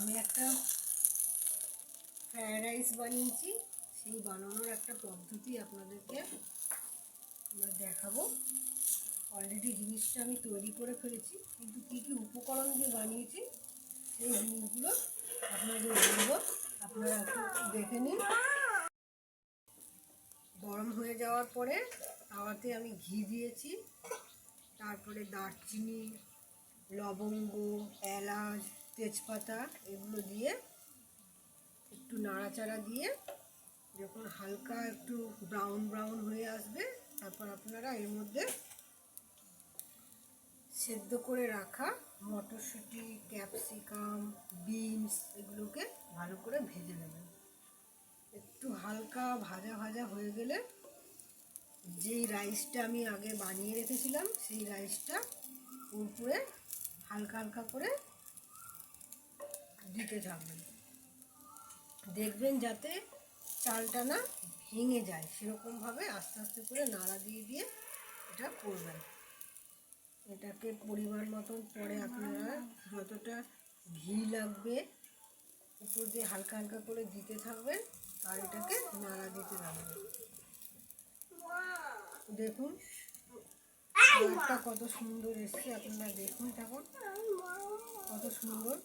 আমি একটা fried rice বানিয়েছি, সেই বানানোর একটা পদ্ধতি আপনাদেরকে আমরা দেখাবো। অলরেডি জিনিসটা আমি তৈরি করে ফেলেছি, কিন্তু কী কী উপকরণ দিয়ে বানিয়েছি সেই জিনিসগুলো আপনাদের বলবো, আপনারা একটু দেখে নিন। গরম হয়ে যাওয়ার পরে তাওয়াতে আমি ঘি দিয়েছি, তারপরে দারচিনি, লবঙ্গ, এলাচ, তেজপাতা এগুলো দিয়ে একটু নাড়াচাড়া দিয়ে যখন হালকা একটু ব্রাউন ব্রাউন হয়ে আসবে, তারপর আপনারা এর মধ্যে সেদ্ধ করে রাখা মটরশুঁটি, ক্যাপসিকাম, বিনস এগুলোকে ভালো করে ভেজে নেবেন। একটু হালকা ভাজা ভাজা হয়ে গেলে যেই রাইসটা আমি আগে বানিয়ে রেখেছিলাম সেই রাইসটা উপরে হালকা হালকা করে দিতে থাকবেন। দেখবেন যাতে চালটা না ভেঙে যায়, সেরকমভাবে আস্তে আস্তে করে নাড়া দিয়ে দিয়ে এটা করবেন। এটাকে পরিমাণ মতন পরে আপনারা যতটা ঘি লাগবে উপর দিয়ে হালকা হালকা করে দিতে থাকবেন আর এটাকে নাড়া দিতে থাকবেন। দেখুন কালারটা কত সুন্দর এসছে, আপনারা দেখুন তখন কত সুন্দর।